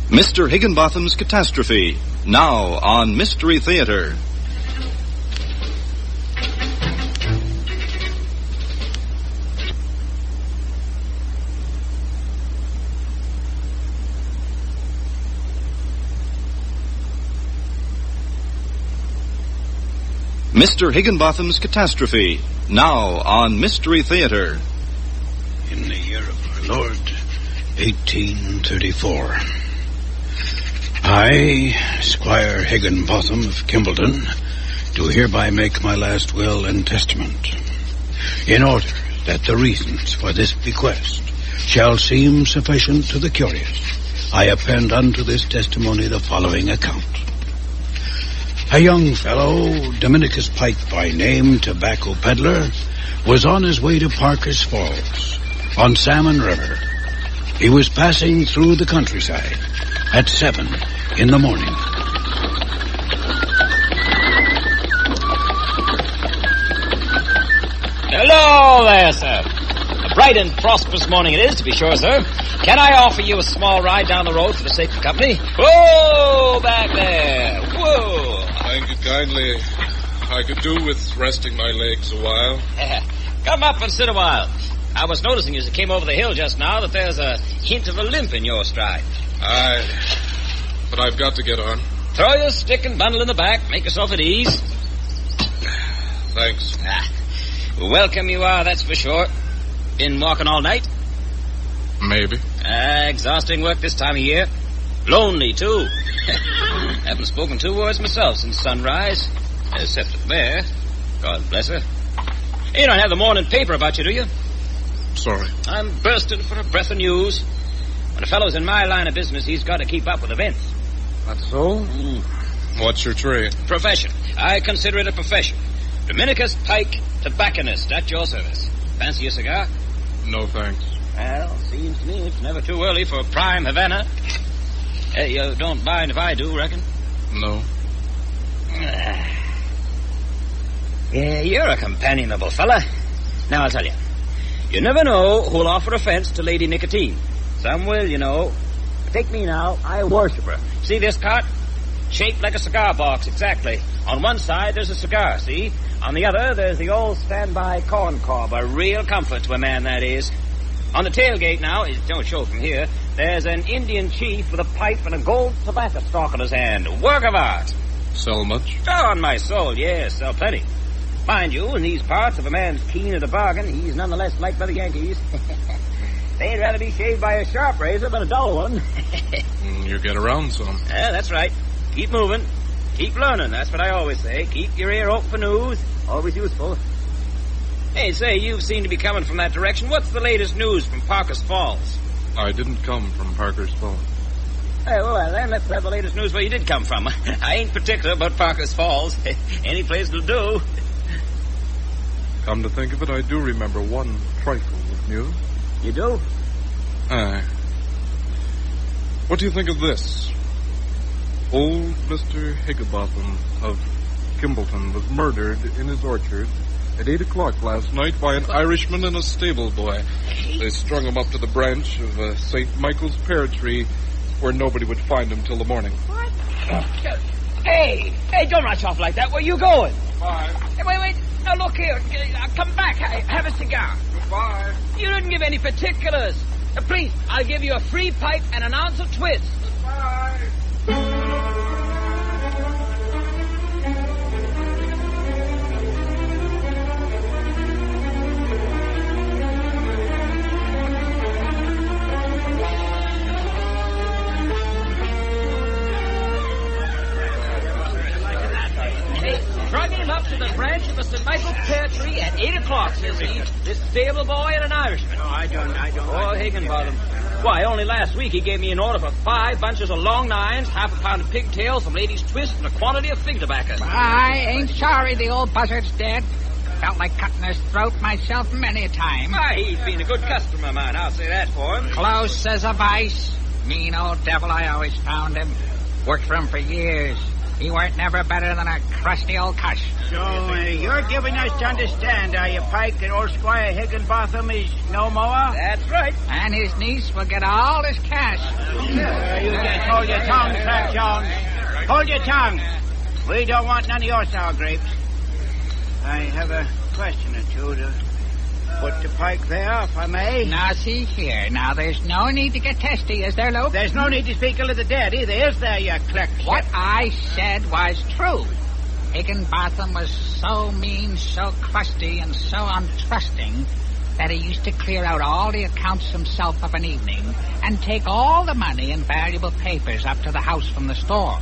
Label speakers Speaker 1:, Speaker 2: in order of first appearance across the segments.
Speaker 1: Mr. Higginbottom's Catastrophe, now on Mystery Theatre. Mr. Higginbottom's Catastrophe, now on Mystery Theatre.
Speaker 2: In the year of our Lord, 1834, I, Squire Higginbottom of Kimbleton, do hereby make my last will and testament, in order that the reasons for this bequest shall seem sufficient to the curious. I append unto this testimony the following account. A young fellow, Dominicus Pike by name, tobacco peddler, was on his way to Parker's Falls, on Salmon River. He was passing through the countryside at 7 in the morning.
Speaker 3: Hello there, sir. A bright and prosperous morning it is, to be sure, sir. Can I offer you a small ride down the road for the sake of the company? Whoa, back there. Whoa.
Speaker 4: Thank you kindly. I could do with resting my legs a while.
Speaker 3: Come up and sit a while. I was noticing as you came over the hill just now that there's a hint of a limp in your stride.
Speaker 4: Aye, but I've got to get on.
Speaker 3: Throw your stick and bundle in the back. Make yourself at ease.
Speaker 4: Thanks.
Speaker 3: Welcome you are, that's for sure. Been walking all night?
Speaker 4: Maybe.
Speaker 3: Exhausting work this time of year. Lonely, too. Haven't spoken 2 words myself since sunrise. Except to the bear. God bless her. You don't have the morning paper about you, do you?
Speaker 4: Sorry.
Speaker 3: I'm bursting for a breath of news. When a fellow's in my line of business, he's got to keep up with events.
Speaker 4: That's so? What's your trade?
Speaker 3: Profession. I consider it a profession. Dominicus Pike, tobacconist, at your service. Fancy a cigar?
Speaker 4: No, thanks.
Speaker 3: Well, seems to me it's never too early for a prime Havana. Hey, you don't mind if I do, reckon?
Speaker 4: No.
Speaker 3: Yeah, you're a companionable fella. Now, I'll tell you. You never know who'll offer offense to Lady Nicotine. Some will, you know. Take me now. I worship her. See this cart? Shaped like a cigar box, exactly. On one side, there's a cigar, see? On the other, there's the old standby corn cob. A real comfort to a man, that is. On the tailgate now, it don't show from here, there's an Indian chief with a pipe and a gold tobacco stalk in his hand. Work of art.
Speaker 4: Sell much?
Speaker 3: Oh, on my soul, yes, sell plenty. Mind you, in these parts, if a man's keen at a bargain, he's nonetheless liked by the Yankees. They'd rather be shaved by a sharp razor than a dull one.
Speaker 4: You get around some.
Speaker 3: Yeah, that's right. Keep moving. Keep learning. That's what I always say. Keep your ear open for news. Always useful. Hey, say, you seem to be coming from that direction. What's the latest news from Parker's Falls?
Speaker 4: I didn't come from Parker's Falls.
Speaker 3: Hey, well, then, let's have the latest news where you did come from. I ain't particular about Parker's Falls. Any place will do.
Speaker 4: Come to think of it, I do remember one trifle of news.
Speaker 3: You do?
Speaker 4: Aye. What do you think of this? Old Mr. Higginbottom of Kimbleton was murdered in his orchard at 8 o'clock last night by an Irishman and a stable boy. They strung him up to the branch of a St. Michael's pear tree where nobody would find him till the morning.
Speaker 3: What? Hey, don't rush off like that. Where you going?
Speaker 4: Goodbye.
Speaker 3: Hey, wait. Now, look here. Come back. Have a cigar.
Speaker 4: Goodbye.
Speaker 3: You didn't give any particulars. Please, I'll give you a free pipe and an ounce of twist.
Speaker 4: Goodbye.
Speaker 3: Drug him up to the branch of a St. Michael's pear tree at 8 o'clock, says he. This stable boy and an Irishman.
Speaker 5: No, I don't.
Speaker 3: Oh, Higginbottom. Why, only last week he gave me an order for 5 bunches of long nines, half a pound of pigtails, some ladies' twist, and a quantity of fig tobacco.
Speaker 5: I ain't sorry the old buzzard's dead. Felt like cutting his throat myself many a time.
Speaker 3: Why, he's been a good customer of mine, I'll say that for him.
Speaker 5: Close as a vice. Mean old devil, I always found him. Worked for him for years. He weren't never better than a crusty old cuss.
Speaker 6: So, you're giving us to understand, are you, Pike, that old Squire Higginbotham is no more?
Speaker 3: That's right.
Speaker 5: And his niece will get all his cash.
Speaker 6: You just hold your tongue, Frank Jones. Hold your tongue. We don't want none of your sour grapes. I have a question or two to put to Pike there, if I may.
Speaker 5: Now, see here. Now, there's no need to get testy, is there, Luke?
Speaker 6: There's no need to speak ill of the dead either, is there, you clerk?
Speaker 5: What I said was true. Higginbotham was so mean, so crusty, and so untrusting that he used to clear out all the accounts himself of an evening and take all the money and valuable papers up to the house from the store.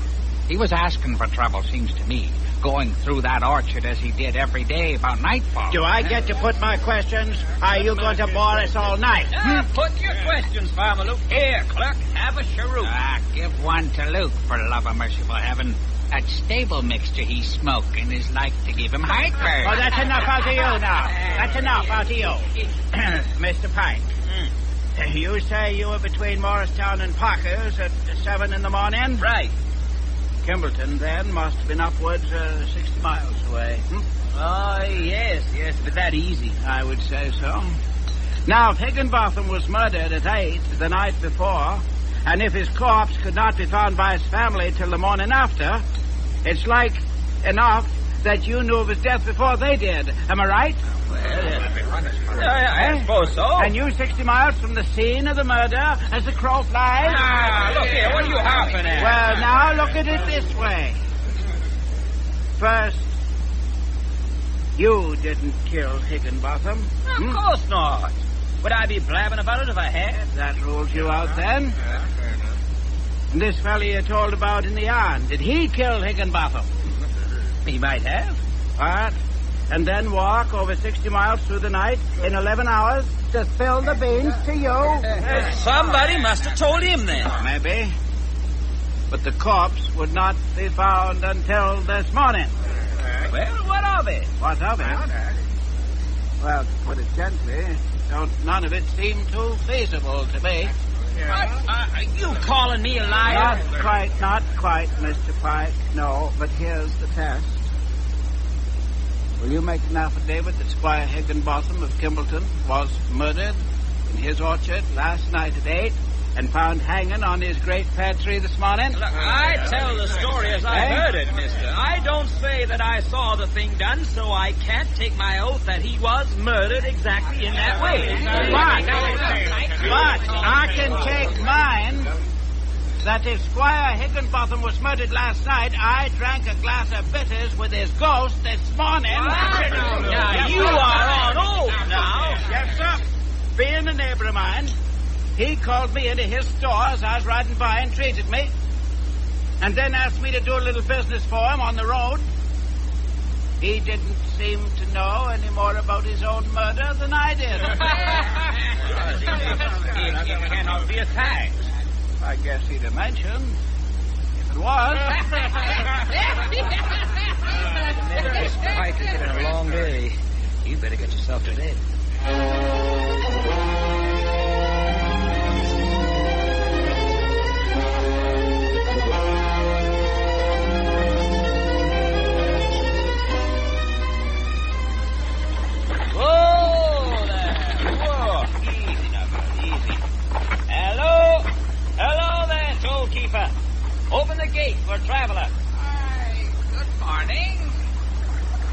Speaker 5: He was asking for trouble, seems to me, going through that orchard as he did every day about nightfall.
Speaker 6: Do I get to put my questions? Are you going to bore us all night?
Speaker 3: Put your questions, Farmer Luke. Here, clerk, have a cheroot.
Speaker 5: Give one to Luke, for love of merciful heaven. That stable mixture he's smoking is like to give him heartburn.
Speaker 6: Oh, that's enough out of you now. That's enough out of you. Mr. Pike, you say you were between Morristown and Parker's at 7 in the morning?
Speaker 3: Right.
Speaker 6: Kimbleton, then, must have been upwards 60 miles away.
Speaker 3: Oh, yes, but that easy.
Speaker 6: I would say so. Now, if Higginbotham was murdered at 8 the night before, and if his corpse could not be found by his family till the morning after, it's like enough that you knew of his death before they did. Am I right?
Speaker 3: Well, I suppose so.
Speaker 6: And you 60 miles from the scene of the murder as the crow flies?
Speaker 3: Look here, what are you harping at?
Speaker 6: Well, now look at it this way. First, you didn't kill Higginbotham.
Speaker 3: Of course not. Would I be blabbing about it if I had?
Speaker 6: That rules you out, then. And this fellow you told about in the yarn, did he kill Higginbotham?
Speaker 3: He might have.
Speaker 6: What? And then walk over 60 miles through the night in 11 hours to spill the beans to you?
Speaker 3: Somebody must have told him then.
Speaker 6: Maybe. But the corpse would not be found until this morning.
Speaker 3: Well, what of it?
Speaker 6: What of it? Well, to put it gently, none of it seemed too feasible to me.
Speaker 3: Are you calling me a liar?
Speaker 6: Not quite, Mr. Pike. No, but here's the test. Will you make an affidavit that Squire Higginbotham of Kimbleton was murdered in his orchard last night at 8 and found hanging on his great pear tree this morning?
Speaker 3: Look, I tell the story as I heard it, mister. I don't say that I saw the thing done, so I can't take my oath that he was murdered exactly in that way.
Speaker 6: But I can take mine that if Squire Higginbotham was murdered last night, I drank a glass of bitters with his ghost this morning.
Speaker 3: Now, you are on oath now.
Speaker 6: Yes, sir. Being a neighbor of mine, he called me into his store as I was riding by and treated me, and then asked me to do a little business for him on the road. He didn't seem to know any more about his own murder than I did.
Speaker 3: It cannot be a fact.
Speaker 6: I guess he'd have mentioned if it was.
Speaker 3: This Pike is getting a long day. You better get yourself to bed. Whoa there. Whoa. Easy now, girl. Easy. Hello there, tollkeeper. Open the gate for a traveler.
Speaker 5: Hi, good morning.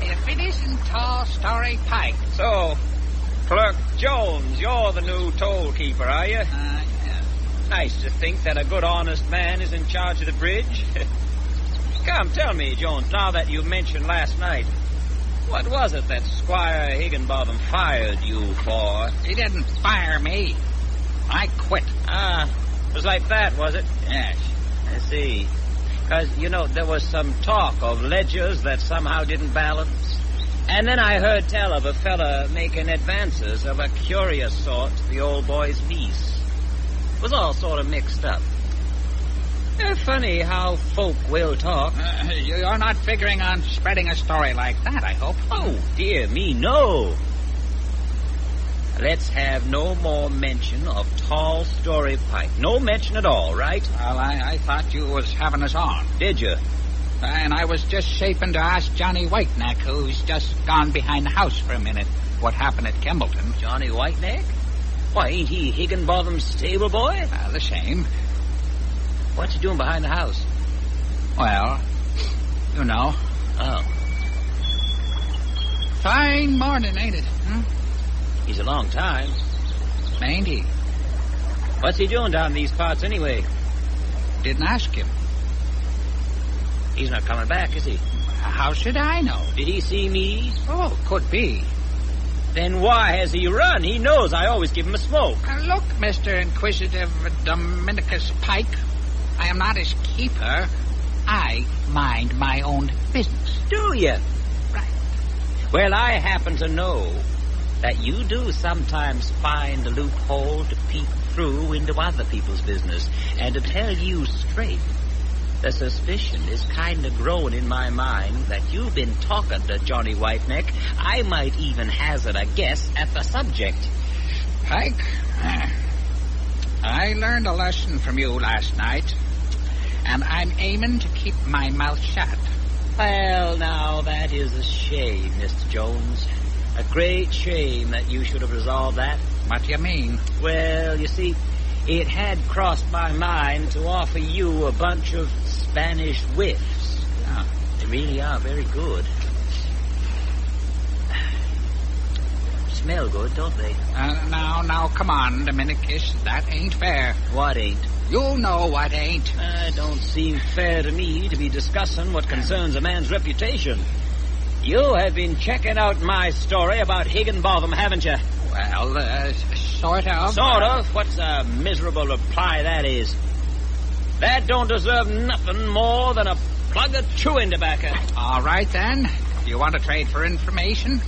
Speaker 5: If it isn't Tall Story Pike.
Speaker 3: So, Clerk Jones, you're the new tollkeeper, are you?
Speaker 5: Yeah.
Speaker 3: Nice to think that a good, honest man is in charge of the bridge. Come, tell me, Jones, now that you mentioned last night, what was it that Squire Higginbotham fired you for?
Speaker 5: He didn't fire me. I quit.
Speaker 3: It was like that, was it?
Speaker 5: Yes.
Speaker 3: I see. Because, there was some talk of ledgers that somehow didn't balance. And then I heard tell of a fella making advances of a curious sort to the old boy's niece. It was all sort of mixed up. Funny how folk will talk.
Speaker 5: You're not figuring on spreading a story like that, I hope.
Speaker 3: Oh, dear me, no. Let's have no more mention of Tall Story Pike. No mention at all, right?
Speaker 5: Well, I thought you was having us on.
Speaker 3: Did you?
Speaker 5: And I was just shaping to ask Johnny Whiteneck, who's just gone behind the house for a minute, what happened at Kimbleton.
Speaker 3: Johnny Whiteneck? Why, ain't he Higginbottom's stable boy?
Speaker 5: Well, the same.
Speaker 3: What's he doing behind the house?
Speaker 5: Well, you know.
Speaker 3: Oh.
Speaker 5: Fine morning, ain't it?
Speaker 3: He's a long time.
Speaker 5: Ain't he?
Speaker 3: What's he doing down in these parts anyway?
Speaker 5: Didn't ask him.
Speaker 3: He's not coming back, is he?
Speaker 5: How should I know?
Speaker 3: Did he see me?
Speaker 5: Oh, could be.
Speaker 3: Then why has he run? He knows I always give him a smoke.
Speaker 5: Look, Mr. Inquisitive Dominicus Pike, I am not his keeper. I mind my own business.
Speaker 3: Do you?
Speaker 5: Right.
Speaker 3: Well, I happen to know that you do sometimes find a loophole to peek through into other people's business. And to tell you straight, the suspicion is kind of growing in my mind that you've been talking to Johnny Whiteneck. I might even hazard a guess at the subject.
Speaker 5: Pike, I learned a lesson from you last night, and I'm aiming to keep my mouth shut.
Speaker 3: Well, now, that is a shame, Mr. Jones. A great shame that you should have resolved that.
Speaker 5: What do you mean?
Speaker 3: Well, you see, it had crossed my mind to offer you a bunch of Spanish whiffs.
Speaker 5: Oh.
Speaker 3: They really are very good. Smell good, don't they?
Speaker 5: Now, come on, Dominicus. That ain't fair.
Speaker 3: What ain't?
Speaker 5: You know what ain't.
Speaker 3: Don't seem fair to me to be discussing what concerns a man's reputation. You have been checking out my story about Higginbotham, haven't you?
Speaker 5: Well, sort of.
Speaker 3: Sort of? What's a miserable reply that is? That don't deserve nothing more than a plug of chewing tobacco.
Speaker 5: All right, then. You want to trade for information?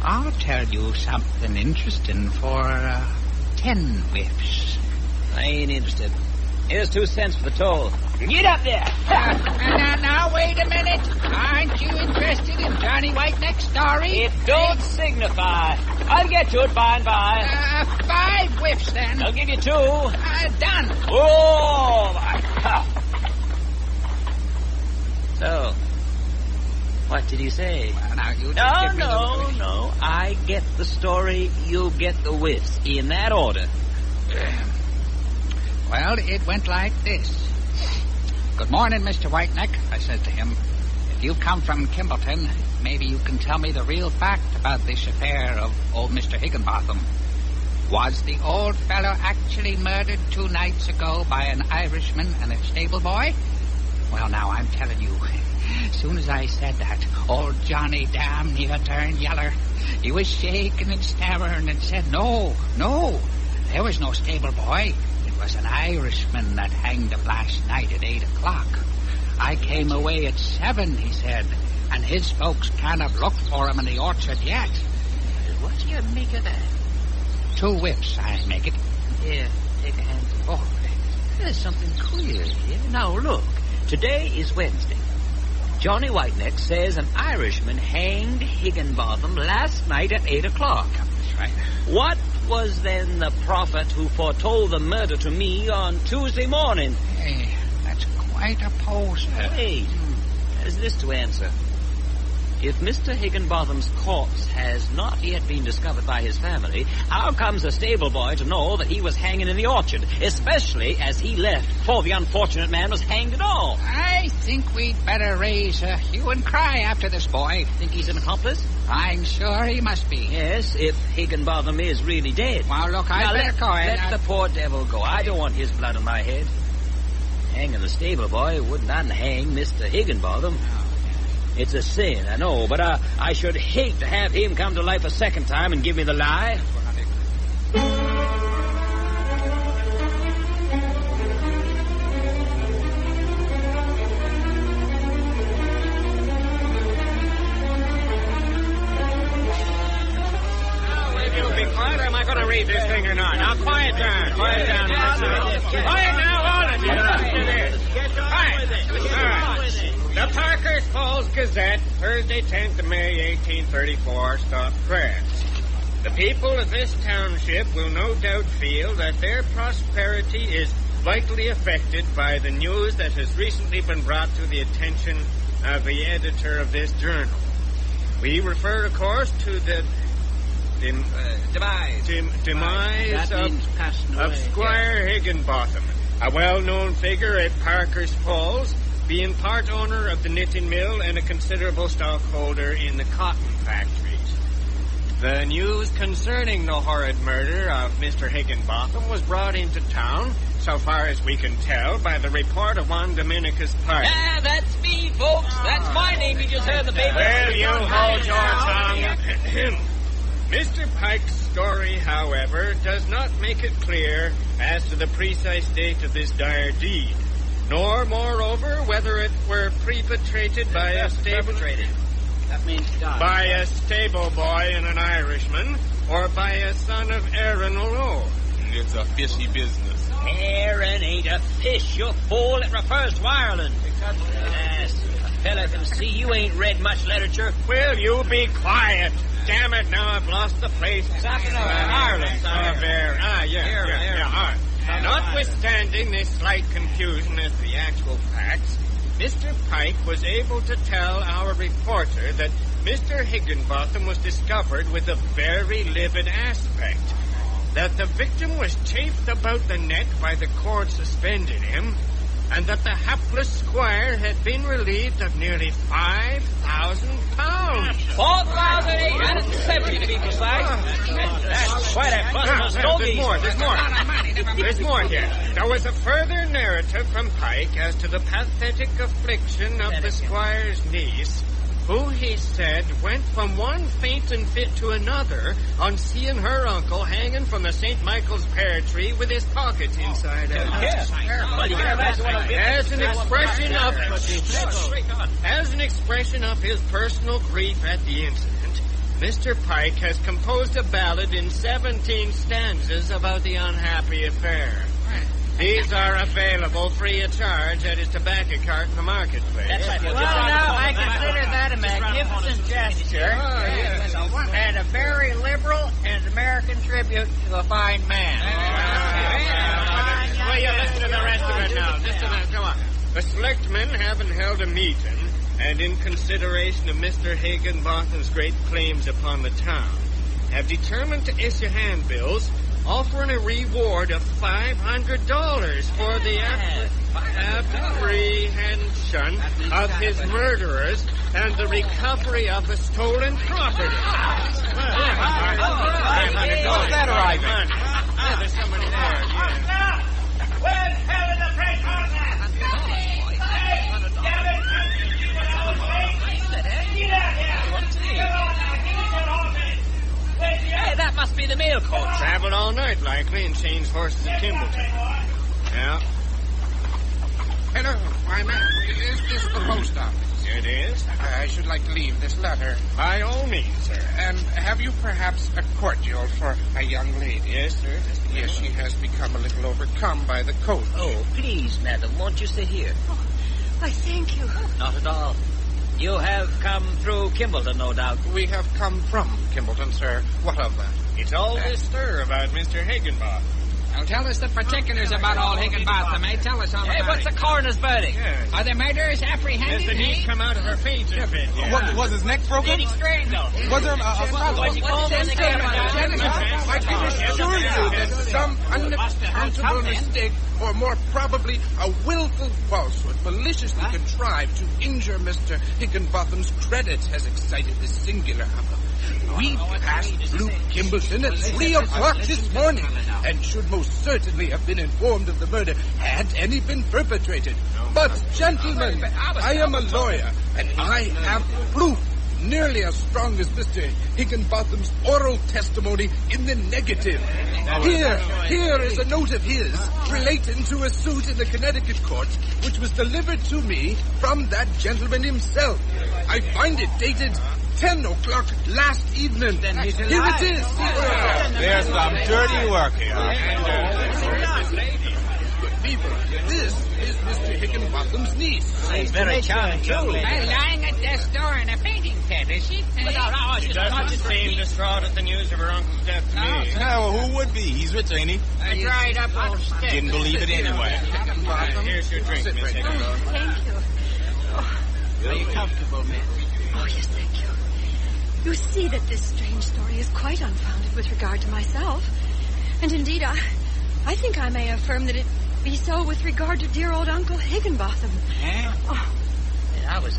Speaker 5: I'll tell you something interesting for 10 whiffs.
Speaker 3: I ain't interested. Here's 2 cents for the toll. Get up there!
Speaker 5: Now, wait a minute. Aren't you interested in Johnny Whiteneck's story?
Speaker 3: It don't signify. I'll get to it by and by.
Speaker 5: 5 whiffs, then.
Speaker 3: I'll give you 2.
Speaker 5: Done.
Speaker 3: Oh, my God. So, what did you say?
Speaker 5: Well, now, you just give me the...
Speaker 3: No. I get the story, you get the whiffs. In that order.
Speaker 5: Well, it went like this. Good morning, Mr. Whiteneck, I said to him. If you come from Kimbleton, maybe you can tell me the real fact about this affair of old Mr. Higginbotham. Was the old fellow actually murdered 2 nights ago by an Irishman and a stable boy? Well, now, I'm telling you, as soon as I said that, old Johnny damn near turned yeller. He was shaking and stammering and said, no, there was no stable boy. It was an Irishman that hanged him last night at 8 o'clock. I came away at 7, he said, and his folks can't have looked for him in the orchard yet.
Speaker 3: What do you make of that?
Speaker 5: 2 whiffs, I make it.
Speaker 3: Here, take a handful. Oh, there's something queer here. Now, look, today is Wednesday. Johnny Whiteneck says an Irishman hanged Higginbotham last night at 8 o'clock.
Speaker 5: That's right.
Speaker 3: What was then the prophet who foretold the murder to me on Tuesday morning?
Speaker 5: Hey, that's quite a poser.
Speaker 3: Wait, there's this to answer. If Mr. Higginbotham's corpse has not yet been discovered by his family, how comes a stable boy to know that he was hanging in the orchard, especially as he left before the unfortunate man was hanged at all?
Speaker 5: I think we'd better raise a hue and cry after this boy.
Speaker 3: Think he's an accomplice?
Speaker 5: I'm sure he must be.
Speaker 3: Yes, if Higginbotham is really dead.
Speaker 5: Well, look, I better go.
Speaker 3: Let the poor devil go. I don't want his blood on my head. Hanging the stable boy wouldn't unhang Mr. Higginbotham. It's a sin, I know, but I should hate to have him come to life a second time and give me the lie.
Speaker 7: Quiet, or am I going to read this thing or not? Now, quiet down. Quiet down. Quiet now, all of you. Quiet. All right. The Parker's Falls Gazette, Thursday, 10th of May, 1834, stop press. The people of this township will no doubt feel that their prosperity is vitally affected by the news that has recently been brought to the attention of the editor of this journal. We refer, of course, to the demise of Squire Higginbottom, a well-known figure at Parker's Falls, being part owner of the knitting mill and a considerable stockholder in the cotton factories. The news concerning the horrid murder of Mr. Higginbottom was brought into town, so far as we can tell, by the report of one Dominicus Pike.
Speaker 3: Ah, that's me, folks. That's my name you just heard in the paper.
Speaker 7: Well, you hold your tongue. Mr. Pike's story, however, does not make it clear as to the precise date of this dire deed, nor, moreover, whether it were perpetrated by a stable...
Speaker 6: That means God.
Speaker 7: By a stable boy and an Irishman, or by a son of Aaron O'Loughlin.
Speaker 8: It's a fishy business.
Speaker 3: Aaron ain't a fish, you fool. It refers to Ireland. Yes, a fella can see you ain't read much literature.
Speaker 7: Will you be quiet? Damn it, now I've lost the place.
Speaker 3: Ireland.
Speaker 7: All right. Notwithstanding this slight confusion as to the actual facts, Mr. Pike was able to tell our reporter that Mr. Higginbottom was discovered with a very livid aspect, that the victim was chafed about the neck by the cord suspending him, and that the hapless squire had been relieved of nearly £5,000.
Speaker 3: 4,870 to be precise. That's quite a bust of stogies.
Speaker 7: There's more here. There was a further narrative from Pike as to the pathetic affliction of the squire's niece, who, he said, went from one fainting fit to another on seeing her uncle hanging from the St. Michael's pear tree with his pockets inside out. As an expression of his personal grief at the incident, Mr. Pike has composed a ballad in 17 stanzas about the unhappy affair. These are available free of charge at his tobacco cart in the marketplace.
Speaker 5: Well, now, I consider that a magnificent gesture and a very liberal and American tribute to a fine man.
Speaker 7: Well, you listen to the rest of it now. Come on. The selectmen having held a meeting, and in consideration of Mr. Higginbottom's great claims upon the town, have determined to issue handbills offering a reward of $500 for the apprehension of his murderers and the recovery of the stolen property.
Speaker 3: How's that right?
Speaker 7: Yeah, there's somebody there. Yeah.
Speaker 9: Where the hell is the great
Speaker 3: Hey, that must be the mail coach.
Speaker 7: Traveled all night, likely, and changed horses at Kimbleton. Yeah.
Speaker 10: Hello, why, man, is this the post office?
Speaker 7: It is.
Speaker 10: I should like to leave this letter.
Speaker 7: By all means, sir.
Speaker 10: And have you perhaps a cordial for a young lady?
Speaker 7: Yes, sir.
Speaker 10: Yes, she has become a little overcome by the cold.
Speaker 3: Oh, please, madam, won't you sit here?
Speaker 11: Why, thank you.
Speaker 3: Not at all. You have come through Kimbleton, no doubt.
Speaker 10: We have come from Kimbleton, sir. What of that?
Speaker 7: It's all this stir about Mr. Higginbottom.
Speaker 5: Well, tell us the particulars about old Higginbottom, eh? Tell us all about it.
Speaker 3: Hey, what's the coroner's verdict?
Speaker 7: Yes.
Speaker 5: Are the murderers apprehended,
Speaker 7: Yes, the niece come out of her fainting fit. Yeah.
Speaker 8: Was his neck broken?
Speaker 3: Did he strangle?
Speaker 8: Was there
Speaker 10: I can assure you that some unaccountable mistake, or more probably a willful falsehood, maliciously contrived to injure Mr. Higginbottom's credit, has excited this singular hubbub. We passed through Kimbleton at 3 o'clock this morning, and should most certainly have been informed of the murder had any been perpetrated. But, gentlemen, I am a lawyer, and I have proof nearly as strong as Mr. Higginbottom's oral testimony in the negative. Here is a note of his relating to a suit in the Connecticut courts, which was delivered to me from that gentleman himself. I find it dated 10 o'clock last evening. Here it is.
Speaker 8: There's some dirty work here.
Speaker 10: Good people, this is Mr. Higginbottom. Higginbottom's niece.
Speaker 3: She's very charming, too.
Speaker 5: Lying at death's door in a fainting fit, is she?
Speaker 7: She doesn't seem distraught at the news of her uncle's death to me.
Speaker 8: No, who would be? He's rich, ain't he?
Speaker 5: A dried up old stick.
Speaker 8: Didn't believe it anyway.
Speaker 7: Here's your drink, Miss Higginbottom.
Speaker 11: Thank you.
Speaker 6: Are you comfortable, miss?
Speaker 11: Oh, yes, thank you. You see that this strange story is quite unfounded with regard to myself. And indeed, I think I may affirm that it be so with regard to dear old Uncle Higginbotham. Oh.
Speaker 3: I was...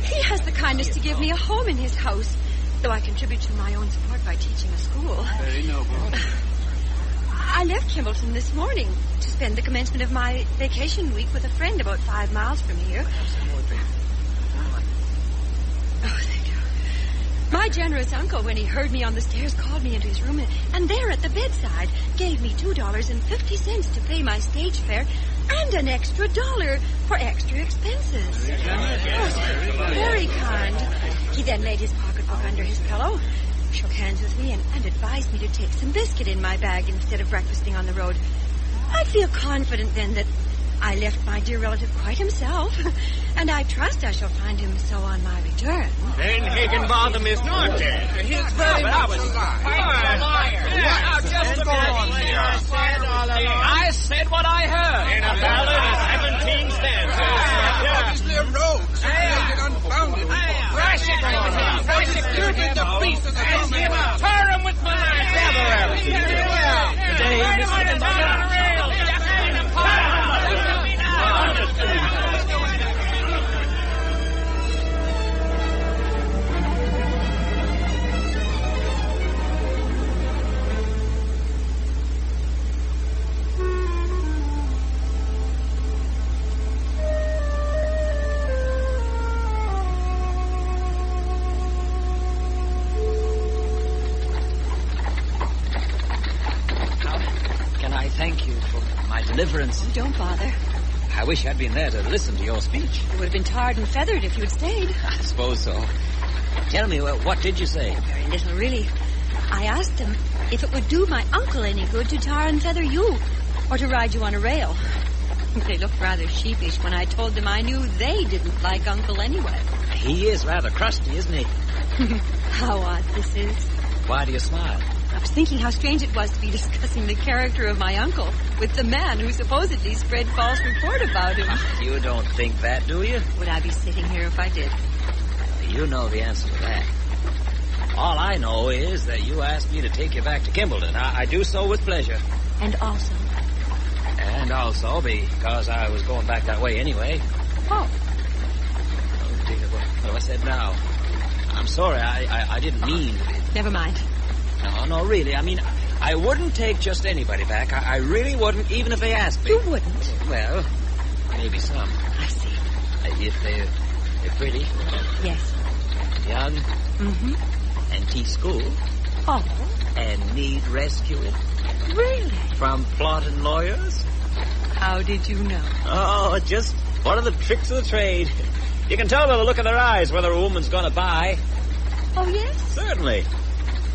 Speaker 11: He has the kindness to give me a home in his house, though I contribute to my own support by teaching a school.
Speaker 6: Very noble.
Speaker 11: I left Kimbleton this morning to spend the commencement of my vacation week with a friend about 5 miles from here. Oh, thank you. My generous uncle, when he heard me on the stairs, called me into his room, and there at the bedside gave me $2.50 to pay my stage fare and an extra $1 for extra expenses. Very kind. He then laid his pocketbook under his pillow, shook hands with me, and advised me to take some biscuit in my bag instead of breakfasting on the road. I feel confident then that I left my dear relative quite himself, and I trust I shall find him so on my return.
Speaker 7: Then Higginbotham is not dead.
Speaker 10: He is very much alive.
Speaker 5: A liar.
Speaker 3: Now, just a minute. I said what I heard.
Speaker 7: In a ballad of 17 stanzas.
Speaker 10: Obviously a rogue, circulated unfounded.
Speaker 5: Rush it,
Speaker 10: Rush it, disturbing the peace of the government.
Speaker 7: Tear him with my knife.
Speaker 3: Today, Mr. Higginbotham. Thank you for my deliverance.
Speaker 11: Oh, don't bother.
Speaker 3: I wish I'd been there to listen to your speech.
Speaker 11: You would have been tarred and feathered if you'd stayed.
Speaker 3: I suppose so. Tell me, what did you say?
Speaker 11: Very little, really. I asked him if it would do my uncle any good to tar and feather you, or to ride you on a rail. They looked rather sheepish when I told them I knew they didn't like Uncle anyway.
Speaker 3: He is rather crusty, isn't he?
Speaker 11: How odd this is.
Speaker 3: Why do you smile?
Speaker 11: I was thinking how strange it was to be discussing the character of my uncle with the man who supposedly spread false report about him.
Speaker 3: You don't think that, do you?
Speaker 11: Would I be sitting here if I did?
Speaker 3: You know the answer to that. All I know is that you asked me to take you back to Kimbleton. I do so with pleasure.
Speaker 11: And also?
Speaker 3: And also because I was going back that way anyway.
Speaker 11: Oh.
Speaker 3: Oh, dear, what have I said now? I'm sorry, I didn't mean to be...
Speaker 11: Never mind.
Speaker 3: No, really. I mean, I wouldn't take just anybody back. I really wouldn't, even if they asked me.
Speaker 11: You wouldn't?
Speaker 3: Well, maybe some.
Speaker 11: I see.
Speaker 3: If they're pretty.
Speaker 11: Yes.
Speaker 3: Young.
Speaker 11: Mm-hmm.
Speaker 3: And teach school.
Speaker 11: Oh.
Speaker 3: And need rescuing.
Speaker 11: Really?
Speaker 3: From plotting lawyers.
Speaker 11: How did you know?
Speaker 3: Oh, just one of the tricks of the trade. You can tell by the look of their eyes whether a woman's going to buy.
Speaker 11: Oh, yes?
Speaker 3: Certainly.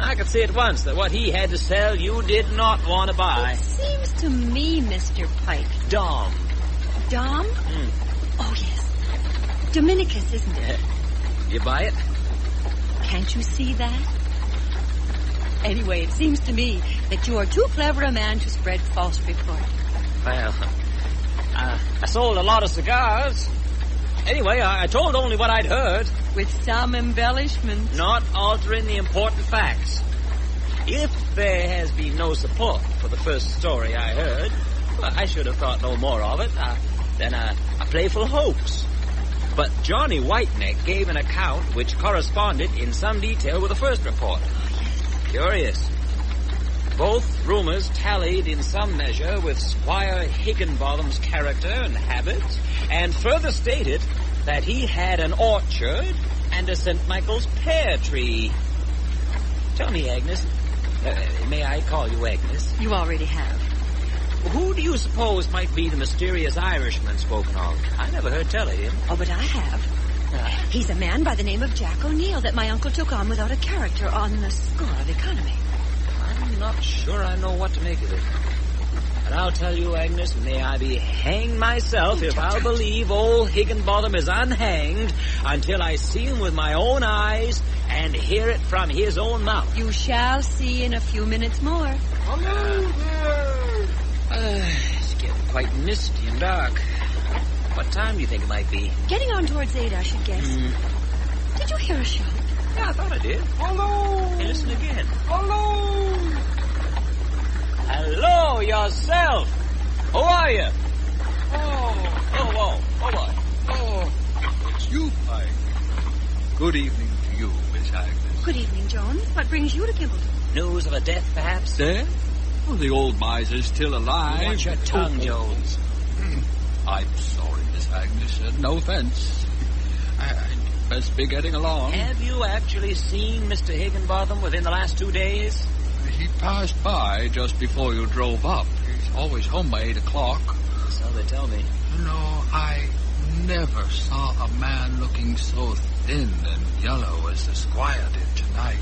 Speaker 3: I could see at once that what he had to sell you did not want to buy.
Speaker 11: It seems to me, Mr. Pike.
Speaker 3: Dom.
Speaker 11: Dom? Oh, yes. Dominicus, isn't it?
Speaker 3: You buy it?
Speaker 11: Can't you see that? Anyway, it seems to me that you are too clever a man to spread false report.
Speaker 3: Well, I sold a lot of cigars. Anyway, I told only what I'd heard.
Speaker 11: With some embellishments.
Speaker 3: Not altering the important facts. If there has been no support for the first story I heard, well, I should have thought no more of it than a playful hoax. But Johnny Whiteneck gave an account which corresponded in some detail with the first report. Curious. Both rumors tallied in some measure with Squire Higginbottom's character and habits, and further stated that he had an orchard and a St. Michael's pear tree. Tell me, Agnes, may I call you Agnes?
Speaker 11: You already have.
Speaker 3: Who do you suppose might be the mysterious Irishman spoken of? I never heard tell of him.
Speaker 11: Oh, but I have. He's a man by the name of Jack O'Neill that my uncle took on without a character on the score of economy.
Speaker 3: I'm not sure I know what to make of it. And I'll tell you, Agnes, may I be hanged myself if I'll believe old Higginbottom is unhanged until I see him with my own eyes and hear it from his own mouth.
Speaker 11: You shall see in a few minutes more.
Speaker 10: Hello there!
Speaker 3: It's getting quite misty and dark. What time do you think it might be?
Speaker 11: Getting on towards 8, I should guess. Did you hear a shout?
Speaker 3: Yeah, I thought I did.
Speaker 10: Hello!
Speaker 3: Hey, listen again.
Speaker 10: Hello!
Speaker 3: Hello, yourself. Who are you?
Speaker 10: Oh,
Speaker 3: what?
Speaker 10: oh, it's you, Pike. Good evening to you, Miss Agnes.
Speaker 11: Good evening, Jones. What brings you to Kimbleton?
Speaker 3: News of a death, perhaps?
Speaker 12: Dead? Well, the old miser's still alive.
Speaker 3: Watch your tongue, Jones.
Speaker 12: I'm sorry, Miss Agnes. No offense. I'd best be getting along.
Speaker 3: Have you actually seen Mr. Higginbotham within the last 2 days?
Speaker 12: He passed by just before you drove up. He's always home by 8 o'clock.
Speaker 3: So they tell me.
Speaker 12: No, I never saw a man looking so thin and yellow as the squire did tonight.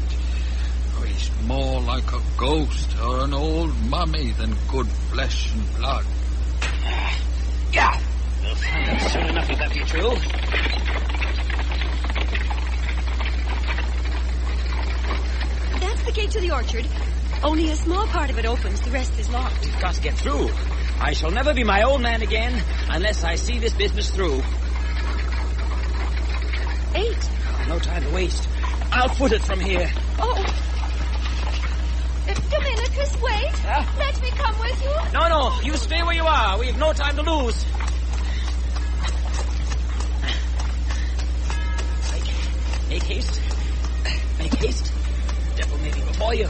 Speaker 12: Oh, he's more like a ghost or an old mummy than good flesh and blood.
Speaker 3: Yeah! We'll find out soon enough if that be true.
Speaker 11: That's the gate to the orchard. Only a small part of it opens. The rest is locked.
Speaker 3: We've got to get through. I shall never be my own man again unless I see this business through.
Speaker 11: 8.
Speaker 3: No time to waste. I'll foot it from here.
Speaker 11: Oh. Dominicus, wait. Let me come with you.
Speaker 3: No. You stay where you are. We have no time to lose. Make haste. Make haste. Devil may be before you.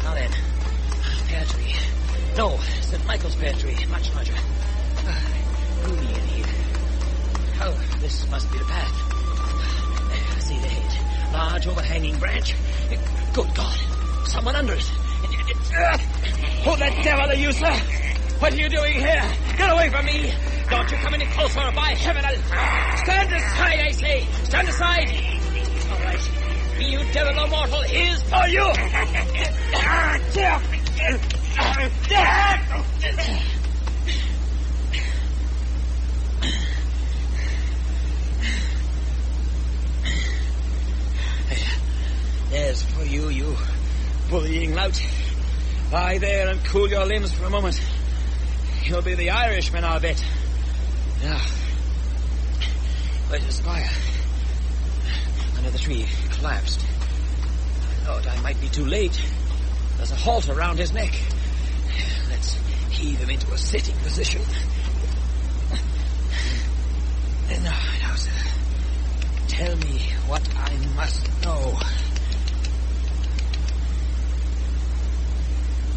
Speaker 3: Now then. Pear tree. No, St. Michael's pear tree. Much larger. Gloomy in here. Oh, this must be the path. I see the head. Large overhanging branch. Good God. Someone under it. Who the devil are you, sir? What are you doing here? Get away from me. Don't you come any closer, or by heaven, I'll... Stand aside, I say. Stand aside. All right. You devil or mortal, here's for you. There's for you, you bullying lout. Lie there and cool your limbs for a moment. You'll be the Irishman, I'll bet. Now, where's the squire? Under the tree, collapsed. I thought I might be too late. There's a halter around his neck. Let's heave him into a sitting position. Now, sir, tell me what I must know.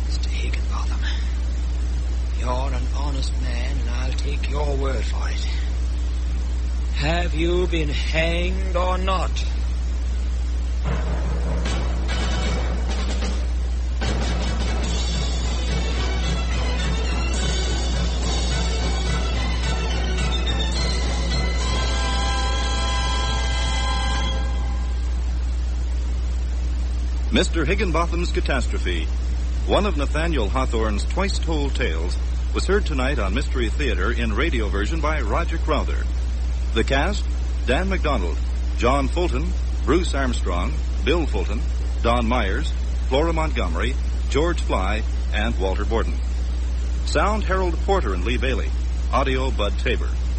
Speaker 3: Mr. Higginbotham, you're an honest man, and I'll take your word for it. Have you been hanged or not?
Speaker 1: Mr. Higginbotham's Catastrophe, one of Nathaniel Hawthorne's twice-told tales, was heard tonight on Mystery Theatre in radio version by Roger Crowther. The cast, Dan MacDonald, John Fulton, Bruce Armstrong, Bill Fulton, Don Myers, Flora Montgomery, George Fly, and Walter Borden. Sound, Harold Porter and Lee Bailey. Audio, Bud Tabor.